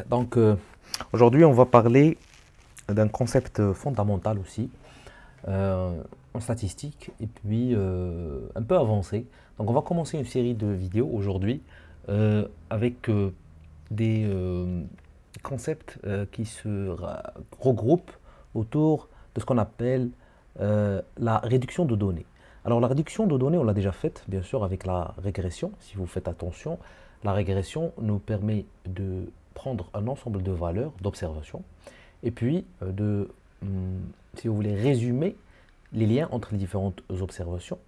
Donc aujourd'hui on va parler d'un concept fondamental aussi en statistique et puis un peu avancé. Donc on va commencer une série de vidéos aujourd'hui avec des concepts qui regroupent autour de ce qu'on appelle la réduction de données. Alors la réduction de données, on l'a déjà faite, bien sûr, avec la régression. Si vous faites attention, la régression nous permet de prendre un ensemble de valeurs, d'observations, et puis si vous voulez, résumer les liens entre les différentes observations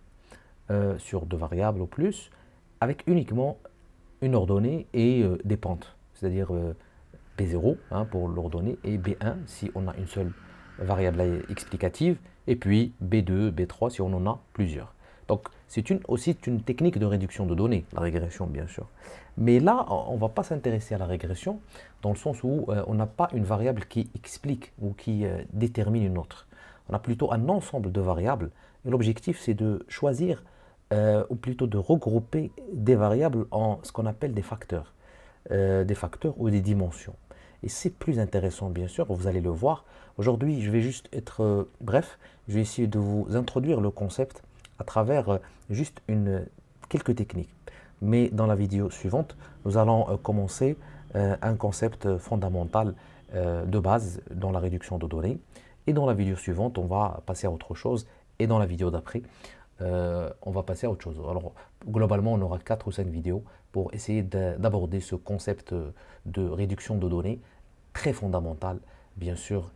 sur deux variables ou plus, avec uniquement une ordonnée et des pentes, c'est-à-dire B0 hein, pour l'ordonnée et B1 si on a une seule variable explicative, et puis B2, B3 si on en a plusieurs. Donc c'est aussi une technique de réduction de données, la régression bien sûr. Mais là, on ne va pas s'intéresser à la régression dans le sens où on n'a pas une variable qui explique ou qui détermine une autre. On a plutôt un ensemble de variables et l'objectif c'est de choisir ou plutôt de regrouper des variables en ce qu'on appelle des facteurs ou des dimensions. Et c'est plus intéressant, bien sûr, vous allez le voir. Aujourd'hui, je vais juste être bref, je vais essayer de vous introduire le concept à travers juste quelques techniques. Mais dans la vidéo suivante, nous allons commencer un concept fondamental de base dans la réduction de données. Et dans la vidéo suivante, on va passer à autre chose. Et dans la vidéo d'après, on va passer à autre chose. Alors, globalement, on aura 4 ou 5 vidéos pour essayer d'aborder ce concept de réduction de données très fondamental, bien sûr,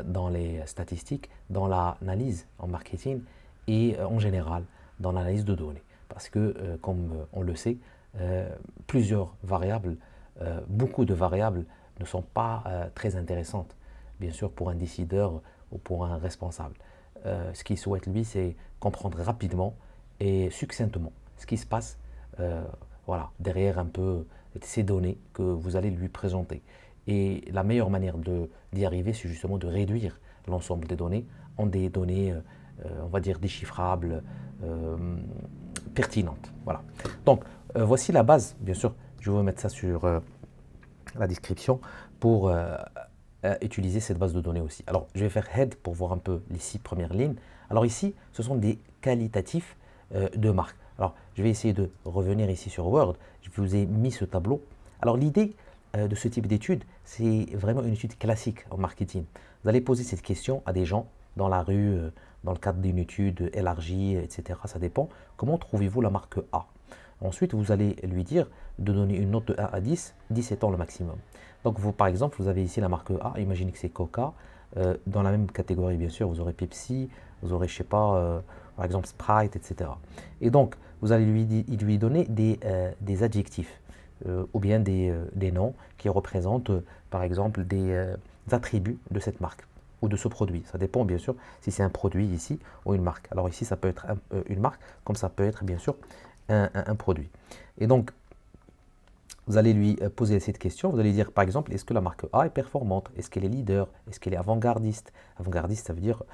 dans les statistiques, dans l'analyse en marketing et en général dans l'analyse de données. Parce que, comme on le sait, plusieurs variables, beaucoup de variables ne sont pas très intéressantes, bien sûr, pour un décideur ou pour un responsable. Ce qu'il souhaite, lui, c'est comprendre rapidement et succinctement ce qui se passe voilà, derrière un peu ces données que vous allez lui présenter. Et la meilleure manière d'y arriver, c'est justement de réduire l'ensemble des données en des données, on va dire, déchiffrables, pertinentes. Voilà. Donc, voici la base, bien sûr, je vais vous mettre ça sur la description pour utiliser cette base de données aussi. Alors, je vais faire head pour voir un peu les 6 premières lignes. Alors ici, ce sont des qualitatifs de marque. Alors, je vais essayer de revenir ici sur Word. Je vous ai mis ce tableau. Alors, l'idée de ce type d'étude, c'est vraiment une étude classique en marketing. Vous allez poser cette question à des gens dans la rue, dans le cadre d'une étude élargie, etc. Ça dépend. Comment trouvez-vous la marque A? Ensuite, vous allez lui dire de donner une note de 1 à 10, 10 étant le maximum. Donc, vous, par exemple, vous avez ici la marque A, imaginez que c'est Coca. Dans la même catégorie, bien sûr, vous aurez Pepsi, vous aurez, je ne sais pas, par exemple Sprite, etc. Et donc, vous allez lui donner des adjectifs ou bien des noms qui représentent, par exemple, des attributs de cette marque ou de ce produit. Ça dépend, bien sûr, si c'est un produit ici ou une marque. Alors ici, ça peut être une marque, comme ça peut être, bien sûr, un produit. Et donc, vous allez lui poser cette question, vous allez dire par exemple, est-ce que la marque A est performante? Est-ce qu'elle est leader? Est-ce qu'elle est avant-gardiste? Avant-gardiste, ça veut dire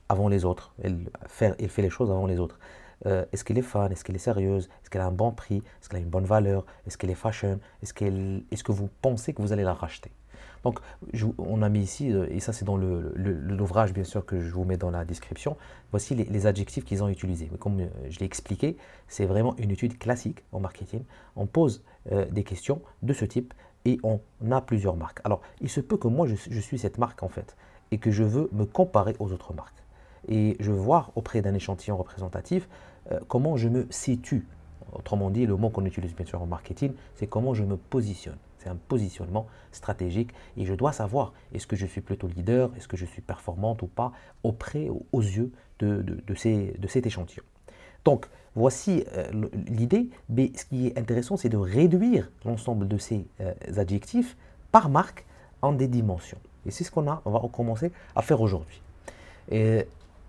avant les autres, elle fait les choses avant les autres. Est-ce qu'elle est fun? Est-ce qu'elle est sérieuse? Est-ce qu'elle a un bon prix? Est-ce qu'elle a une bonne valeur? Est-ce qu'elle est fashion? Est-ce que vous pensez que vous allez la racheter? Donc, on a mis ici, et ça c'est dans l'ouvrage bien sûr que je vous mets dans la description, voici les adjectifs qu'ils ont utilisés. Mais comme je l'ai expliqué, c'est vraiment une étude classique en marketing. On pose des questions de ce type et on a plusieurs marques. Alors, il se peut que moi je suis cette marque en fait et que je veux me comparer aux autres marques. Et je veux voir auprès d'un échantillon représentatif comment je me situe. Autrement dit, le mot qu'on utilise bien sûr en marketing, c'est comment je me positionne. C'est un positionnement stratégique et je dois savoir est-ce que je suis plutôt leader, est-ce que je suis performante ou pas auprès, aux yeux de cet échantillon. Donc, voici l'idée, mais ce qui est intéressant, c'est de réduire l'ensemble de ces adjectifs par marque en des dimensions. Et c'est ce on va commencer à faire aujourd'hui.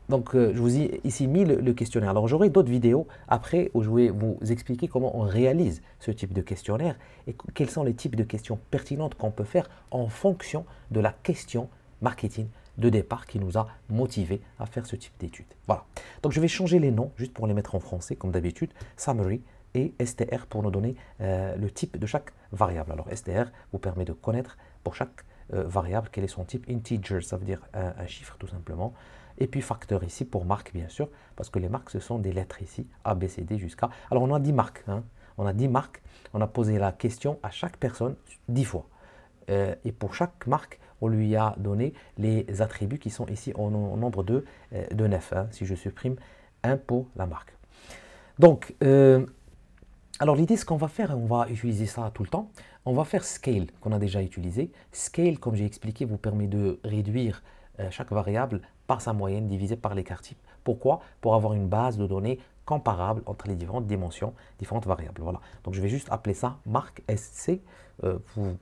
Donc, je vous ai ici mis le questionnaire. Alors, j'aurai d'autres vidéos après où je vais vous expliquer comment on réalise ce type de questionnaire et quels sont les types de questions pertinentes qu'on peut faire en fonction de la question marketing de départ qui nous a motivés à faire ce type d'études. Voilà. Donc, je vais changer les noms juste pour les mettre en français comme d'habitude. Summary et STR pour nous donner le type de chaque variable. Alors str vous permet de connaître pour chaque variable quel est son type. Integer, ça veut dire un chiffre tout simplement. Et puis facteur ici pour marque bien sûr, parce que les marques ce sont des lettres ici, A, B, C, D jusqu'à... Alors on a 10 marques, hein. On a 10 marques, on a posé la question à chaque personne 10 fois. Et pour chaque marque, on lui a donné les attributs qui sont ici au nombre de 9, hein, si je supprime 1 pour la marque. Donc, alors l'idée, ce qu'on va faire, on va utiliser ça tout le temps, on va faire scale, qu'on a déjà utilisé. Scale, comme j'ai expliqué, vous permet de réduire chaque variable par sa moyenne divisée par l'écart type. Pourquoi? Pour avoir une base de données comparable entre les différentes dimensions, différentes variables. Voilà. Donc je vais juste appeler ça marque SC.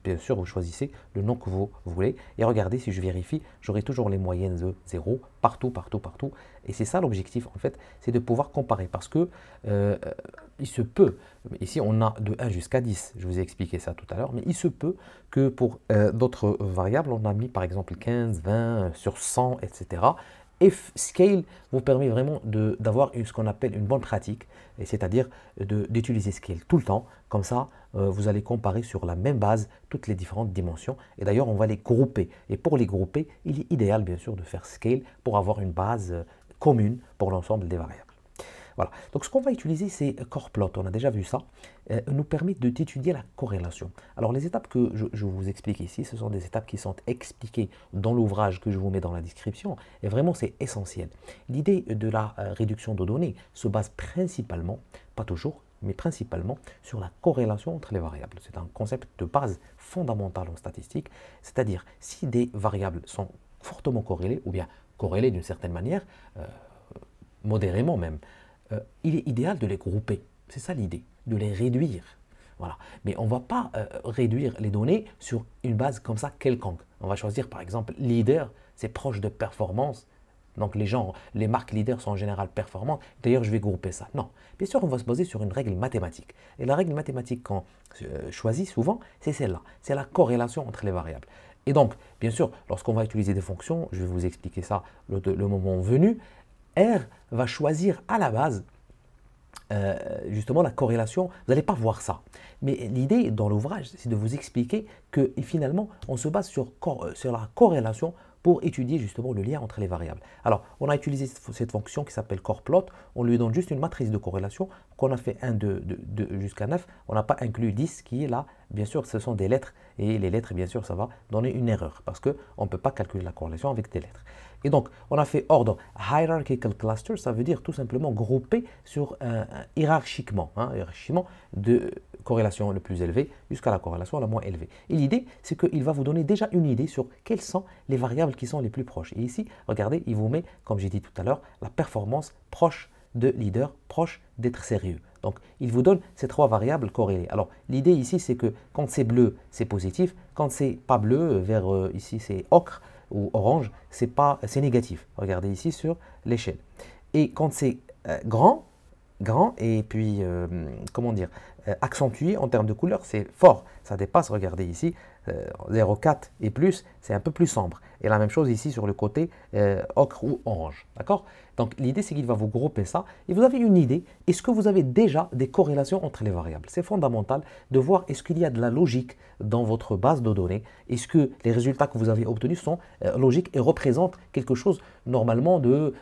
Bien sûr, vous choisissez le nom que vous voulez. Et regardez, si je vérifie, j'aurai toujours les moyennes de 0 partout, partout, partout. Et c'est ça l'objectif, en fait, c'est de pouvoir comparer. Parce que il se peut, ici on a de 1 jusqu'à 10, je vous ai expliqué ça tout à l'heure, mais il se peut que pour d'autres variables, on a mis par exemple 15, 20, sur 100, etc. Et Scale vous permet vraiment d'avoir ce qu'on appelle une bonne pratique, c'est-à-dire d'utiliser Scale tout le temps. Comme ça, vous allez comparer sur la même base toutes les différentes dimensions. Et d'ailleurs, on va les grouper. Et pour les grouper, il est idéal bien sûr de faire Scale pour avoir une base commune pour l'ensemble des variables. Voilà. Donc ce qu'on va utiliser, c'est Corplot. On a déjà vu ça. Nous permet d'étudier la corrélation. Alors les étapes que je vous explique ici, ce sont des étapes qui sont expliquées dans l'ouvrage que je vous mets dans la description. Et vraiment, c'est essentiel. L'idée de la réduction de données se base principalement, pas toujours, mais principalement sur la corrélation entre les variables. C'est un concept de base fondamental en statistique. C'est-à-dire, si des variables sont fortement corrélées, ou bien corrélées d'une certaine manière, modérément même, il est idéal de les grouper. C'est ça l'idée, de les réduire. Voilà. Mais on ne va pas réduire les données sur une base comme ça quelconque. On va choisir par exemple leader, c'est proche de performance. Donc les marques leaders sont en général performantes. D'ailleurs, je vais grouper ça. Non. Bien sûr, on va se baser sur une règle mathématique. Et la règle mathématique qu'on choisit souvent, c'est celle-là. C'est la corrélation entre les variables. Et donc, bien sûr, lorsqu'on va utiliser des fonctions, je vais vous expliquer ça le moment venu, R va choisir à la base justement la corrélation. Vous n'allez pas voir ça. Mais l'idée dans l'ouvrage, c'est de vous expliquer que finalement, on se base sur la corrélation pour étudier justement le lien entre les variables. Alors, on a utilisé cette fonction qui s'appelle Corplot. On lui donne juste une matrice de corrélation qu'on a fait 1, 2, jusqu'à 9. On n'a pas inclus 10 qui est là. Bien sûr, ce sont des lettres. Et les lettres, bien sûr, ça va donner une erreur parce qu'on ne peut pas calculer la corrélation avec des lettres. Et donc, on a fait ordre hierarchical cluster, ça veut dire tout simplement grouper sur hiérarchiquement, de corrélation le plus élevée jusqu'à la corrélation la moins élevée. Et l'idée, c'est qu'il va vous donner déjà une idée sur quelles sont les variables qui sont les plus proches. Et ici, regardez, il vous met, comme j'ai dit tout à l'heure, la performance proche de leader, proche d'être sérieux. Donc, il vous donne ces 3 variables corrélées. Alors, l'idée ici, c'est que quand c'est bleu, c'est positif. Quand c'est pas bleu, ici, c'est ocre ou orange, c'est négatif. Regardez ici sur l'échelle. Et quand c'est grand et puis, comment dire, accentué en termes de couleur, c'est fort. Ça dépasse, regardez ici, 0,4 et plus, c'est un peu plus sombre. Et la même chose ici sur le côté ocre ou orange. D'accord? Donc l'idée, c'est qu'il va vous grouper ça et vous avez une idée. Est-ce que vous avez déjà des corrélations entre les variables? C'est fondamental de voir est-ce qu'il y a de la logique dans votre base de données. Est-ce que les résultats que vous avez obtenus sont logiques et représentent quelque chose normalement de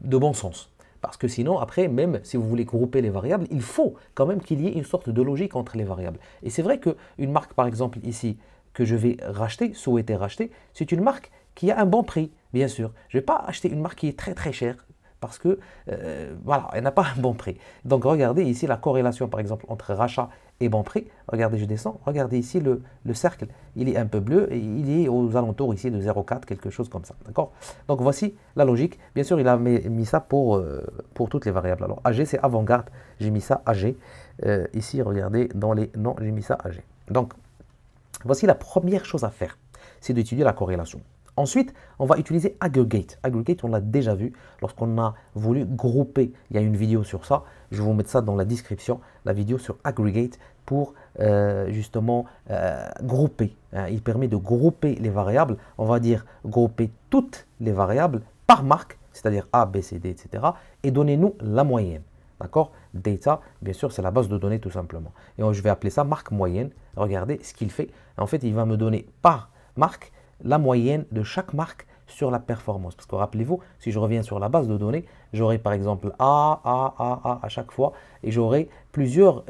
bon sens? Parce que sinon, après, même si vous voulez grouper les variables, il faut quand même qu'il y ait une sorte de logique entre les variables. Et c'est vrai qu'une marque, par exemple, ici, que je vais souhaiter racheter, c'est une marque qui a un bon prix, bien sûr. Je ne vais pas acheter une marque qui est très très chère parce que, voilà, elle n'a pas un bon prix. Donc, regardez ici la corrélation, par exemple, entre rachat et bon prix. Regardez, je descends. Regardez ici le cercle. Il est un peu bleu et il est aux alentours ici de 0,4, quelque chose comme ça. D'accord? Donc, voici la logique. Bien sûr, il a mis ça pour toutes les variables. Alors, AG, c'est avant-garde. J'ai mis ça AG. Ici, regardez, dans les noms, j'ai mis ça AG. Donc, voici la première chose à faire. C'est d'étudier la corrélation. Ensuite, on va utiliser aggregate. Aggregate, on l'a déjà vu lorsqu'on a voulu grouper. Il y a une vidéo sur ça. Je vais vous mettre ça dans la description, la vidéo sur aggregate pour justement grouper. Il permet de grouper les variables. On va dire grouper toutes les variables par marque, c'est-à-dire A, B, C, D, etc. et donnez-nous la moyenne. D'accord? Data, bien sûr, c'est la base de données tout simplement. Et je vais appeler ça marque moyenne. Regardez ce qu'il fait. En fait, il va me donner par marque la moyenne de chaque marque sur la performance. Parce que rappelez-vous, si je reviens sur la base de données, j'aurai par exemple A à chaque fois et j'aurai plusieurs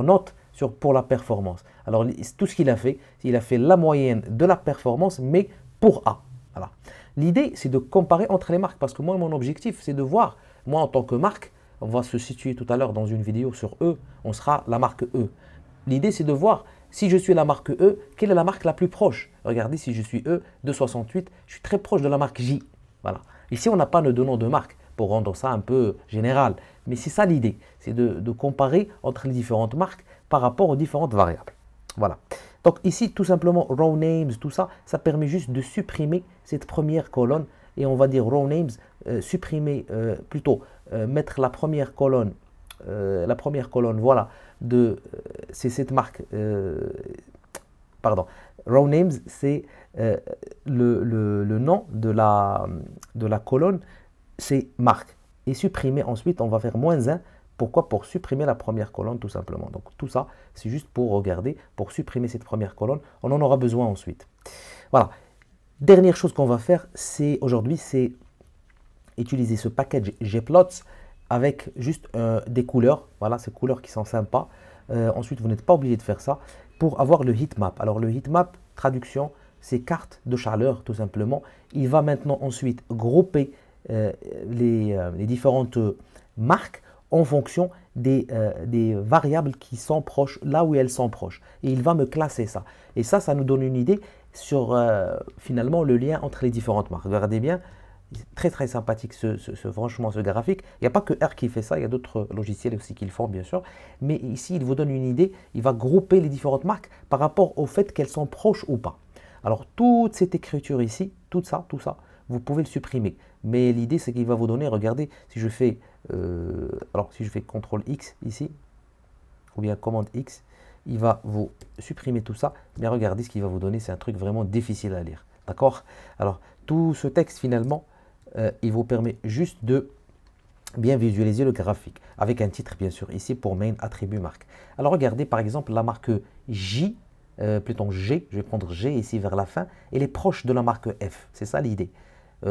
notes pour la performance. Alors, tout ce qu'il a fait, il a fait la moyenne de la performance, mais pour A. Voilà. L'idée, c'est de comparer entre les marques parce que moi, mon objectif, c'est de voir, moi en tant que marque, on va se situer tout à l'heure dans une vidéo sur E, on sera la marque E. L'idée, c'est de voir si je suis la marque E, quelle est la marque la plus proche. Regardez, si je suis E, 268, je suis très proche de la marque J. Voilà. Ici, on n'a pas de nom de marque pour rendre ça un peu général. Mais c'est ça l'idée, c'est de comparer entre les différentes marques par rapport aux différentes variables. Voilà. Donc ici, tout simplement, row names, tout ça, ça permet juste de supprimer cette première colonne. Et on va dire row names, supprimer, mettre la première colonne, voilà, c'est cette marque, pardon, row names, c'est le nom de la colonne, c'est marque. Et supprimer ensuite, on va faire -1. Pourquoi? Pour supprimer la première colonne tout simplement. Donc tout ça, c'est juste pour regarder, pour supprimer cette première colonne. On en aura besoin ensuite. Voilà. Dernière chose qu'on va faire, aujourd'hui, c'est utiliser ce package Gplots avec juste des couleurs. Voilà, ces couleurs qui sont sympas. Ensuite, vous n'êtes pas obligé de faire ça pour avoir le heatmap. Alors le heatmap, traduction, c'est carte de chaleur tout simplement. Il va maintenant ensuite grouper les différentes marques en fonction des variables qui sont proches, là où elles sont proches. Et il va me classer ça. Et ça nous donne une idée sur finalement le lien entre les différentes marques. Regardez bien, très très sympathique franchement ce graphique. Il n'y a pas que R qui fait ça, il y a d'autres logiciels aussi qui le font bien sûr. Mais ici, il vous donne une idée, il va grouper les différentes marques par rapport au fait qu'elles sont proches ou pas. Alors toute cette écriture ici, tout ça, vous pouvez le supprimer. Mais l'idée c'est qu'il va vous donner, regardez, si je fais CTRL X ici, ou bien commande X, il va vous supprimer tout ça. Mais regardez ce qu'il va vous donner, c'est un truc vraiment difficile à lire. D'accord? Alors tout ce texte finalement, il vous permet juste de bien visualiser le graphique, avec un titre bien sûr, ici pour main attribut marque. Alors regardez par exemple la marque J, plutôt G, je vais prendre G ici vers la fin, elle est proche de la marque F, c'est ça l'idée.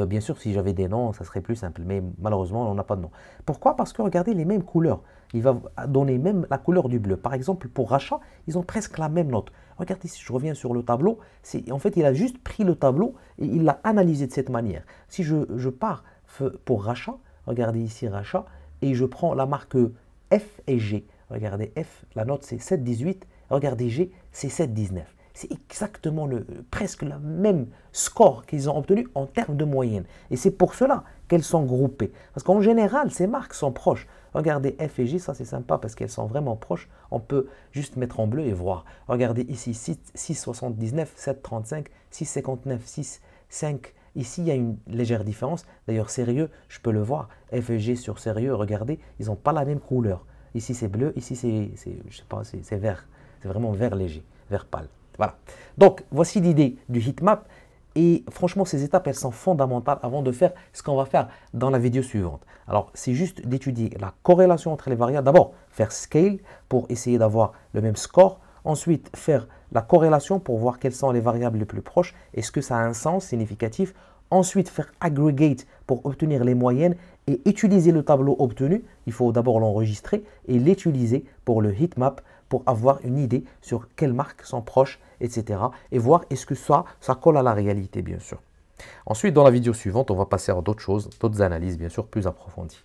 Bien sûr, si j'avais des noms, ça serait plus simple, mais malheureusement, on n'a pas de nom. Pourquoi? Parce que regardez les mêmes couleurs. Il va donner même la couleur du bleu. Par exemple, pour rachat, ils ont presque la même note. Regardez, si je reviens sur le tableau, en fait, il a juste pris le tableau et il l'a analysé de cette manière. Si je pars pour rachat, regardez ici rachat, et je prends la marque F et G. Regardez F, la note c'est 7,18. Regardez G, c'est 7,19. C'est exactement presque le même score qu'ils ont obtenu en termes de moyenne. Et c'est pour cela qu'elles sont groupées. Parce qu'en général, ces marques sont proches. Regardez F et G, ça c'est sympa parce qu'elles sont vraiment proches. On peut juste mettre en bleu et voir. Regardez ici 6,79, 7,35, 6,59, 6,5. Ici, il y a une légère différence. D'ailleurs, sérieux, je peux le voir. F et G sur sérieux, regardez, ils n'ont pas la même couleur. Ici, c'est bleu. Ici, c'est vert. C'est vraiment vert léger, vert pâle. Voilà. Donc, voici l'idée du heatmap. Et franchement, ces étapes, elles sont fondamentales avant de faire ce qu'on va faire dans la vidéo suivante. Alors, c'est juste d'étudier la corrélation entre les variables. D'abord, faire scale pour essayer d'avoir le même score. Ensuite, faire la corrélation pour voir quelles sont les variables les plus proches. Est-ce que ça a un sens significatif? Ensuite, faire aggregate pour obtenir les moyennes et utiliser le tableau obtenu. Il faut d'abord l'enregistrer et l'utiliser pour le heatmap pour avoir une idée sur quelles marques sont proches, etc. Et voir est-ce que ça colle à la réalité, bien sûr. Ensuite, dans la vidéo suivante, on va passer à d'autres choses, d'autres analyses, bien sûr, plus approfondies.